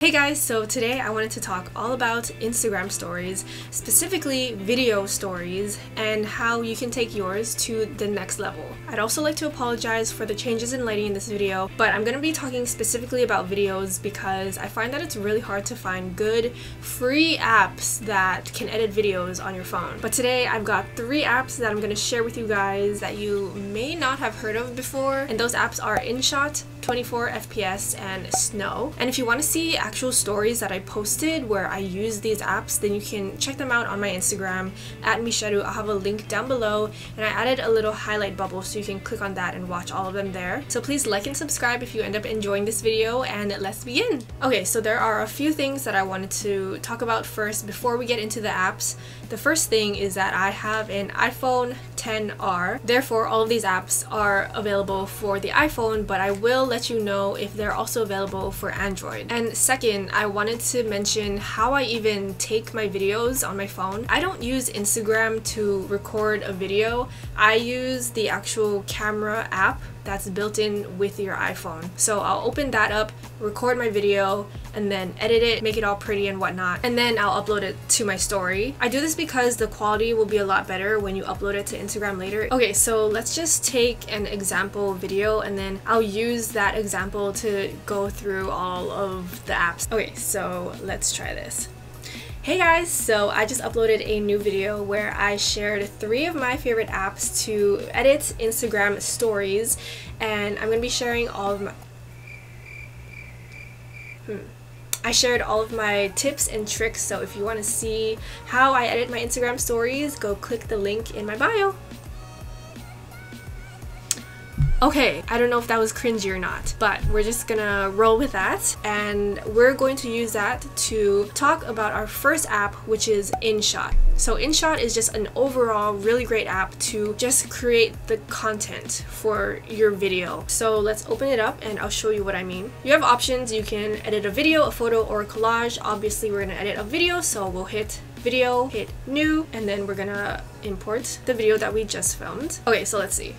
Hey guys, so today I wanted to talk all about Instagram stories, specifically video stories, and how you can take yours to the next level. I'd also like to apologize for the changes in lighting in this video, but I'm going to be talking specifically about videos because I find that it's really hard to find good, free apps that can edit videos on your phone. But today I've got 3 apps that I'm going to share with you guys that you may not have heard of before, and those apps are InShot, 24 FPS, and Snow. And if you want to see actual stories that I posted where I use these apps, then you can check them out on my Instagram at michellekanemitsu. I'll have a link down below, and I added a little highlight bubble so you can click on that and watch all of them there. So please like and subscribe if you end up enjoying this video, and let's begin. Okay, so there are a few things that I wanted to talk about first before we get into the apps. The first thing is that I have an iPhone XR, therefore all of these apps are available for the iPhone, but I will let you know if they're also available for Android. And second, I wanted to mention how I even take my videos on my phone. I don't use Instagram to record a video. I use the actual camera app that's built in with your iPhone. So I'll open that up, record my video, and then edit it, make it all pretty and whatnot, and then I'll upload it to my story. I do this because the quality will be a lot better when you upload it to Instagram later. Okay, so let's just take an example video and then I'll use that example to go through all of the apps. Okay, so let's try this. Hey guys, so I just uploaded a new video where I shared 3 of my favorite apps to edit Instagram stories, and I'm going to be sharing all of my I shared all of my tips and tricks, so if you want to see how I edit my Instagram stories, go click the link in my bio. Okay, I don't know if that was cringy or not, but we're just gonna roll with that, and we're going to use that to talk about our first app, which is InShot. So InShot is just an overall really great app to just create the content for your video. So let's open it up and I'll show you what I mean. You have options. You can edit a video, a photo, or a collage. Obviously we're gonna edit a video, so we'll hit video, hit new, and then we're gonna import the video that we just filmed. Okay, so let's see.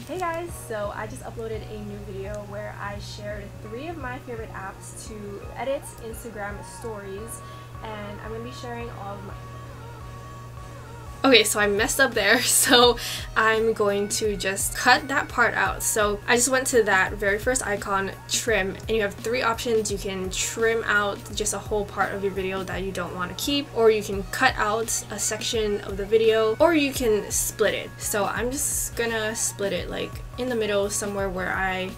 Hey guys, so I just uploaded a new video where I shared 3 of my favorite apps to edit Instagram stories, and I'm going to be sharing all of my... Okay, so I messed up there, so I'm going to just cut that part out. So I just went to that very first icon, trim, and you have 3 options. You can trim out just a whole part of your video that you don't want to keep, or you can cut out a section of the video, or you can split it. So I'm just gonna split it like in the middle somewhere where I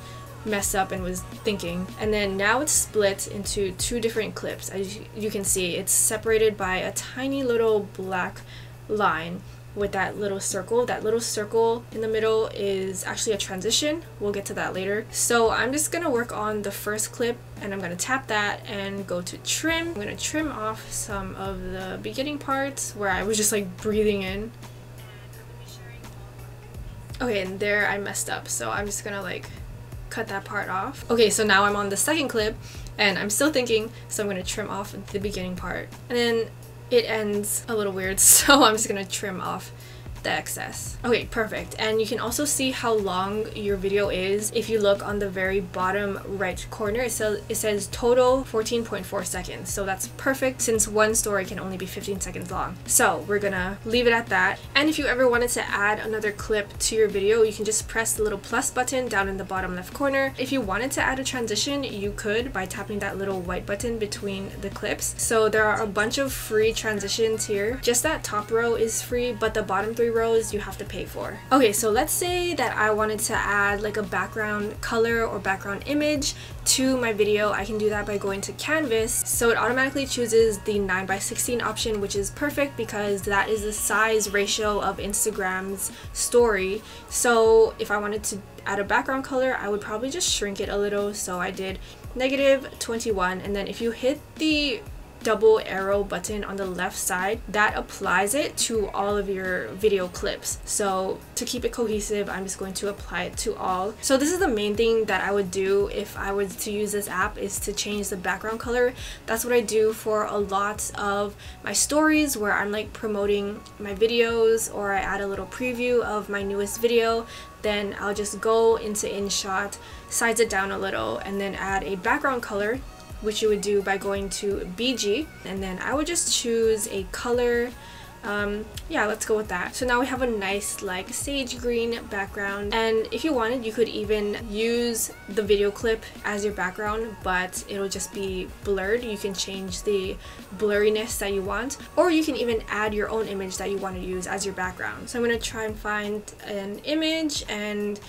messed up and was thinking, and then now it's split into 2 different clips. As you can see, it's separated by a tiny little black line with that little circle. That little circle in the middle is actually a transition. We'll get to that later. So I'm just gonna work on the first clip, and I'm gonna tap that and go to trim. I'm gonna trim off some of the beginning parts where I was just like breathing in. Okay, and there I messed up, so I'm just gonna like cut that part off. Okay, so now I'm on the second clip and I'm still thinking, so I'm gonna trim off the beginning part, and then it ends a little weird, so I'm just gonna trim off the excess. Okay, perfect. And you can also see how long your video is. If you look on the very bottom right corner, it says total 14.4 seconds. So that's perfect since one story can only be 15 seconds long. So we're gonna leave it at that. And if you ever wanted to add another clip to your video, you can just press the little plus button down in the bottom left corner. If you wanted to add a transition, you could by tapping that little white button between the clips. So there are a bunch of free transitions here. Just that top row is free, but the bottom 3 rows you have to pay for. Okay, so let's say that I wanted to add like a background color or background image to my video. I can do that by going to Canvas. So it automatically chooses the 9:16 option, which is perfect because that is the size ratio of Instagram's story. So if I wanted to add a background color, I would probably just shrink it a little. So I did -21, and then if you hit the double arrow button on the left side, that applies it to all of your video clips. So to keep it cohesive, I'm just going to apply it to all. So this is the main thing that I would do if I was to use this app, is to change the background color. That's what I do for a lot of my stories where I'm like promoting my videos, or I add a little preview of my newest video. Then I'll just go into InShot, size it down a little, and then add a background color which you would do by going to BG, and then I would just choose a color. Yeah, let's go with that. So now we have a nice like sage green background, and if you wanted you could even use the video clip as your background, but it'll just be blurred. You can change the blurriness that you want, or you can even add your own image that you want to use as your background. So I'm going to try and find an image, and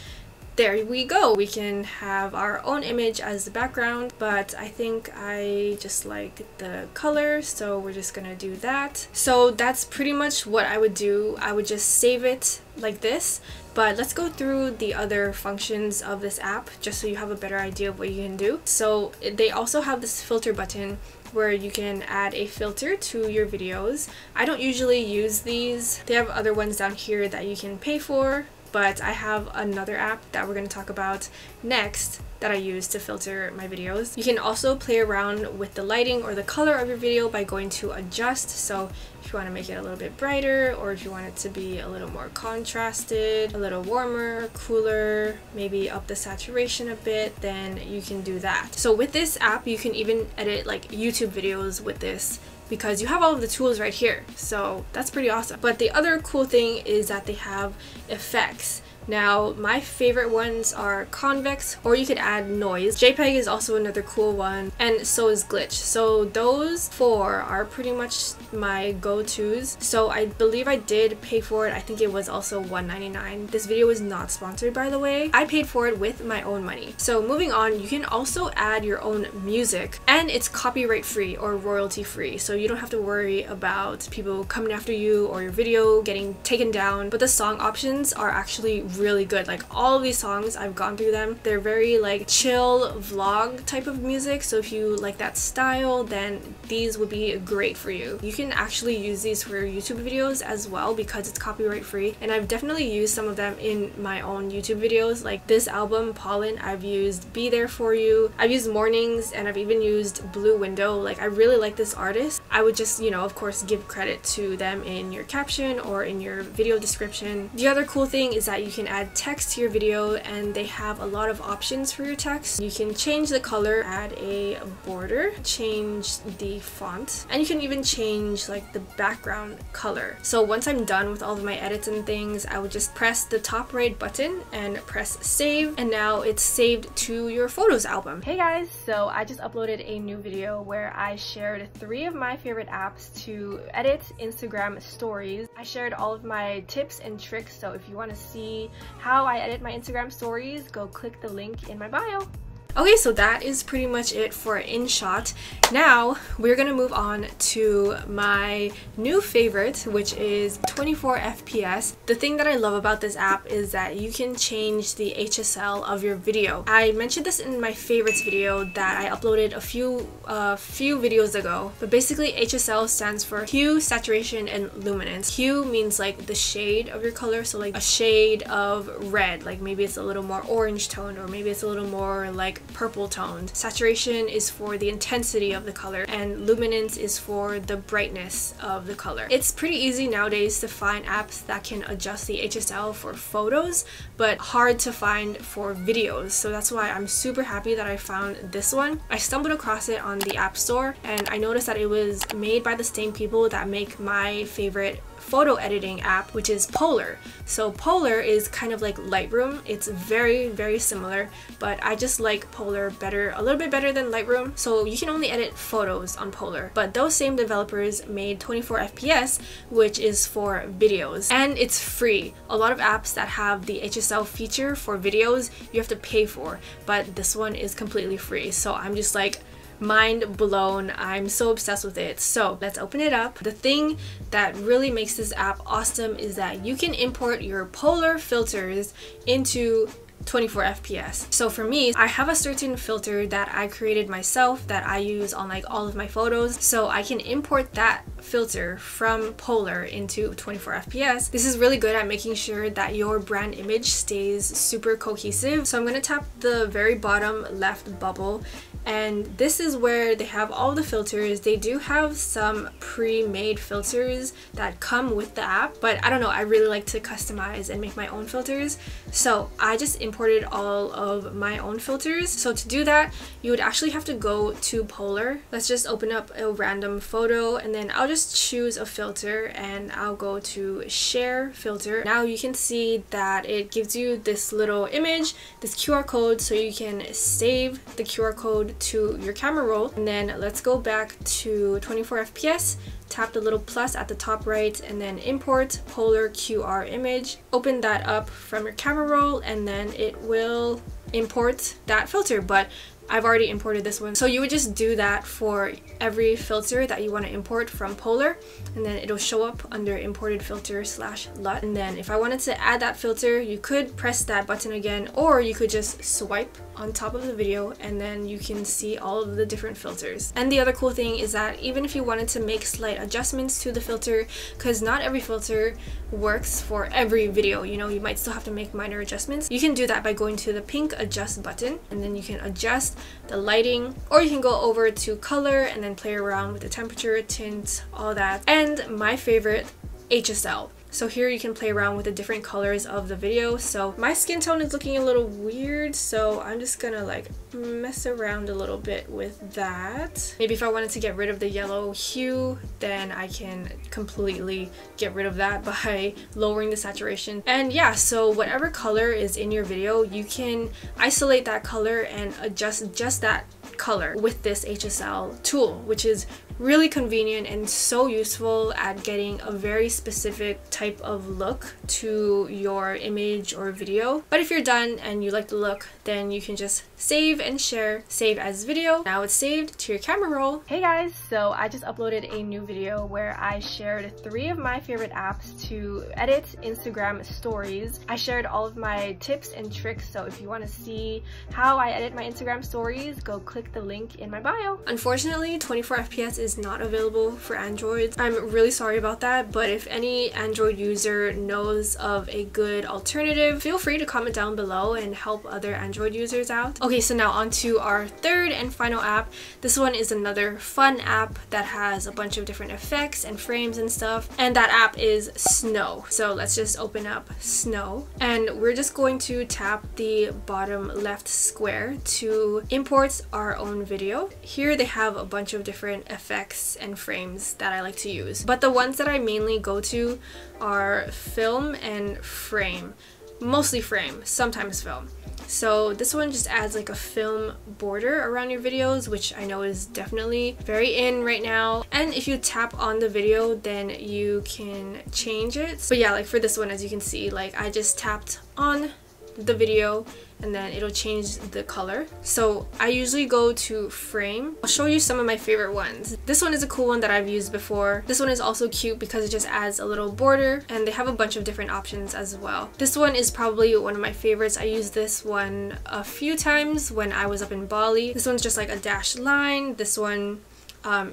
there we go. We can have our own image as the background, but I think I just like the color, so we're just gonna do that. So that's pretty much what I would do. I would just save it like this, but let's go through the other functions of this app just so you have a better idea of what you can do. So they also have this filter button where you can add a filter to your videos. I don't usually use these. They have other ones down here that you can pay for, but I have another app that we're going to talk about next that I use to filter my videos. You can also play around with the lighting or the color of your video by going to adjust. So if you want to make it a little bit brighter, or if you want it to be a little more contrasted, a little warmer, cooler, maybe up the saturation a bit, then you can do that. So with this app you can even edit like YouTube videos with this, because you have all of the tools right here. So that's pretty awesome. But the other cool thing is that they have effects. Now, my favorite ones are convex, or you could add noise. JPEG is also another cool one, and so is glitch. So those four are pretty much my go-tos. So I believe I did pay for it. I think it was also $1.99. This video is not sponsored, by the way. I paid for it with my own money. So moving on, you can also add your own music, and it's copyright free or royalty free. So you don't have to worry about people coming after you or your video getting taken down. But the song options are actually really good. Like all of these songs, I've gone through them. They're very like chill vlog type of music, so if you like that style, then these would be great for you. You can actually use these for YouTube videos as well because it's copyright free, and I've definitely used some of them in my own YouTube videos. Like this album Pollen, I've used Be There For You, I've used Mornings, and I've even used Blue Window. Like I really like this artist. I would just, you know, of course give credit to them in your caption or in your video description. The other cool thing is that you can add text to your video, and they have a lot of options for your text. You can change the color, add a border, change the font, and you can even change like the background color. So once I'm done with all of my edits and things, I would just press the top right button and press save, and now it's saved to your photos album. Hey guys, so I just uploaded a new video where I shared 3 of my favorite apps to edit Instagram stories. I shared all of my tips and tricks, so if you want to see how I edit my Instagram stories, go click the link in my bio. Okay, so that is pretty much it for InShot. Now we're gonna move on to my new favorite, which is 24 FPS. The thing that I love about this app is that you can change the HSL of your video. I mentioned this in my favorites video that I uploaded a few videos ago, but basically HSL stands for hue, saturation, and luminance. Hue means like the shade of your color, so like a shade of red, like maybe it's a little more orange toned, or maybe it's a little more like purple toned. Saturation is for the intensity of the color, and luminance is for the brightness of the color. It's pretty easy nowadays to find apps that can adjust the HSL for photos, but hard to find for videos. So that's why I'm super happy that I found this one. I stumbled across it on the App Store, and I noticed that it was made by the same people that make my favorite photo editing app, which is Polarr. So Polarr is kind of like Lightroom. It's very, very similar, but I just like Polarr better, a little bit better than Lightroom. So you can only edit photos on Polarr, but those same developers made 24 FPS, which is for videos, and it's free. A lot of apps that have the HSL feature for videos you have to pay for, but this one is completely free. So I'm just like mind blown. I'm so obsessed with it. So let's open it up. The thing that really makes this app awesome is that you can import your Polarr filters into 24 FPS. So for me, I have a certain filter that I created myself that I use on like all of my photos, so I can import that filter from Polarr into 24 FPS. This is really good at making sure that your brand image stays super cohesive. So I'm going to tap the very bottom left bubble, and this is where they have all the filters. They do have some pre-made filters that come with the app, but I don't know, I really like to customize and make my own filters, so I just imported all of my own filters. So to do that, you would actually have to go to Polarr. Let's just open up a random photo, and then I'll just choose a filter, and I'll go to share filter. Now you can see that it gives you this little image, this QR code, so you can save the QR code to your camera roll. And then let's go back to 24 FPS, tap the little plus at the top right, and then import Polarr QR image. Open that up from your camera roll, and then it will import that filter, but I've already imported this one. So you would just do that for every filter that you want to import from Polarr, and then it'll show up under imported filter /LUT. And then if I wanted to add that filter, you could press that button again, or you could just swipe on top of the video, and then you can see all of the different filters. And the other cool thing is that even if you wanted to make slight adjustments to the filter, because not every filter works for every video, you know, you might still have to make minor adjustments, you can do that by going to the pink adjust button, and then you can adjust the lighting, or you can go over to color and then play around with the temperature, tint, all that. And my favorite, HSL. So here you can play around with the different colors of the video. So my skin tone is looking a little weird, so I'm just gonna like mess around a little bit with that. Maybe if I wanted to get rid of the yellow hue, then I can completely get rid of that by lowering the saturation. And yeah, so whatever color is in your video, you can isolate that color and adjust just that color with this HSL tool, which is really convenient and so useful at getting a very specific type of look to your image or video. But if you're done and you like the look, then you can just save and share. Save as video. Now it's saved to your camera roll. Hey guys, so I just uploaded a new video where I shared 3 of my favorite apps to edit Instagram stories. I shared all of my tips and tricks, so if you want to see how I edit my Instagram stories, go click the link in my bio. Unfortunately, 24 FPS is not available for Androids. I'm really sorry about that, but if any Android user knows of a good alternative, feel free to comment down below and help other Android users out. Okay, so now on to our third and final app. This one is another fun app that has a bunch of different effects and frames and stuff, and that app is Snow. So let's just open up Snow, and we're just going to tap the bottom left square to import our own video. Here they have a bunch of different effects and frames that I like to use, but the ones that I mainly go to are film and frame. Mostly frame, sometimes film. So this one just adds like a film border around your videos, which I know is definitely very in right now. And if you tap on the video, then you can change it. But yeah, like for this one, as you can see, like I just tapped on the video and then it'll change the color. So I usually go to frame. I'll show you some of my favorite ones. This one is a cool one that I've used before. This one is also cute because it just adds a little border, and they have a bunch of different options as well. This one is probably one of my favorites. I used this one a few times when I was up in Bali. This one's just like a dashed line. This one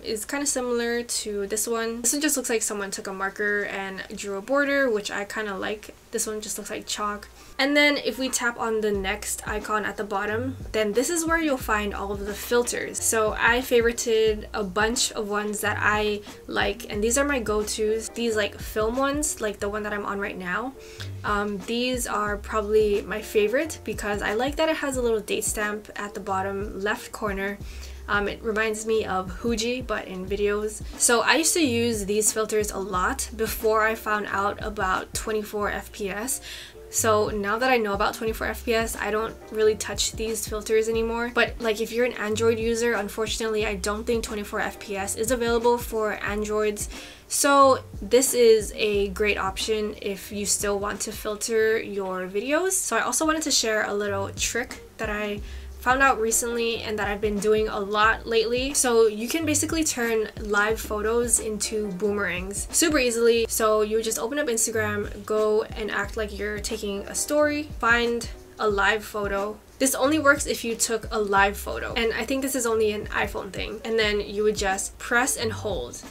is kind of similar to this one. This one just looks like someone took a marker and drew a border, which I kind of like. This one just looks like chalk. And then if we tap on the next icon at the bottom, then this is where you'll find all of the filters. So I favorited a bunch of ones that I like, and these are my go-tos. These like film ones, like the one that I'm on right now. These are probably my favorite because I like that it has a little date stamp at the bottom left corner. It reminds me of Fuji, but in videos. So I used to use these filters a lot before I found out about 24 FPS. So now that I know about 24 FPS, I don't really touch these filters anymore. But like if you're an Android user, unfortunately, I don't think 24 FPS is available for Androids. So this is a great option if you still want to filter your videos. So I also wanted to share a little trick that I found out recently and that I've been doing a lot lately. So you can basically turn live photos into boomerangs super easily. So you just open up Instagram, go and act like you're taking a story, find a live photo. This only works if you took a live photo, and I think this is only an iPhone thing. And then you would just press and hold.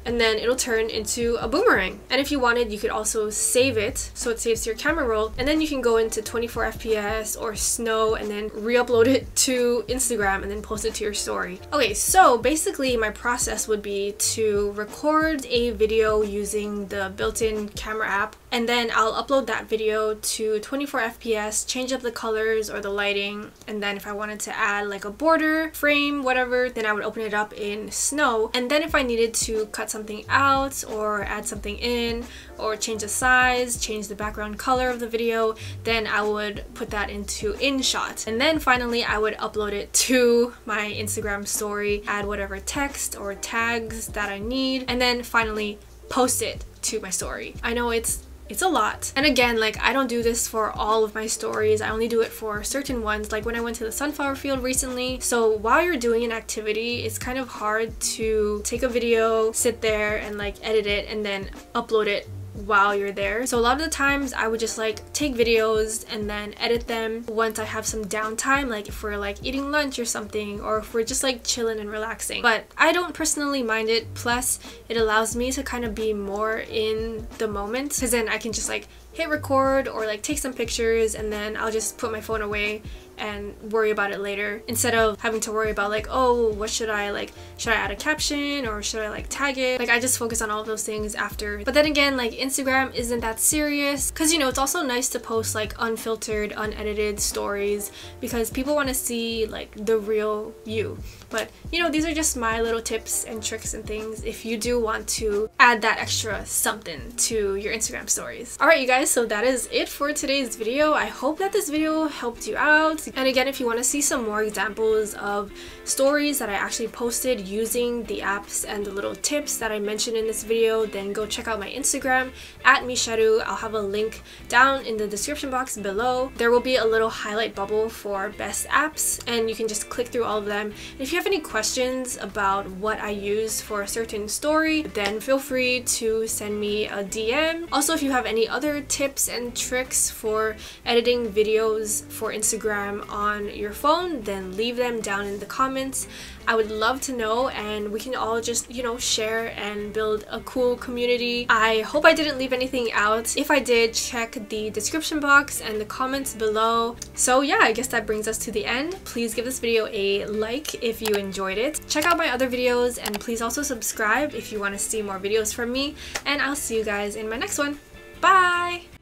and then it'll turn into a boomerang. And if you wanted, you could also save it so it saves to your camera roll, and then you can go into 24 FPS or snow and then re-upload it to Instagram and then post it to your story. Okay, so basically my process would be to record a video using the built-in camera app, and then I'll upload that video to 24 FPS, change up the colors or the lighting, and then if I wanted to add like a border, frame, whatever, then I would open it up in Snow. And then if I needed to cut something out or add something in or change the size, change the background color of the video, then I would put that into InShot. And then finally I would upload it to my Instagram story, add whatever text or tags that I need, and then finally post it to my story. I know it's a lot. And again, like, I don't do this for all of my stories. I only do it for certain ones, like when I went to the sunflower field recently. So while you're doing an activity, it's kind of hard to take a video, sit there and like edit it and then upload it while you're there. So a lot of the times I would just like take videos and then edit them once I have some downtime, like if we're like eating lunch or something, or if we're just like chilling and relaxing. But I don't personally mind it, plus it allows me to kind of be more in the moment, because then I can just like hit record or like take some pictures and then I'll just put my phone away and worry about it later, instead of having to worry about like, oh, what should I add a caption or should I like tag it? Like, I just focus on all of those things after. But then again, like, Instagram isn't that serious, because you know, it's also nice to post like unfiltered, unedited stories because people want to see like the real you. But you know, these are just my little tips and tricks and things if you do want to add that extra something to your Instagram stories. Alright you guys, so that is it for today's video. I hope that this video helped you out. And again, if you want to see some more examples of stories that I actually posted using the apps and the little tips that I mentioned in this video, then go check out my Instagram at michellekanemitsu. I'll have a link down in the description box below. There will be a little highlight bubble for best apps and you can just click through all of them. And if you have any questions about what I use for a certain story, then feel free to send me a DM. Also, if you have any other tips and tricks for editing videos for Instagram on your phone, then leave them down in the comments. I would love to know, and we can all just, you know, share and build a cool community. I hope I didn't leave anything out. If I did, check the description box and the comments below. So yeah, I guess that brings us to the end. Please give this video a like if you enjoyed it. Check out my other videos and please also subscribe if you want to see more videos from me, and I'll see you guys in my next one. Bye!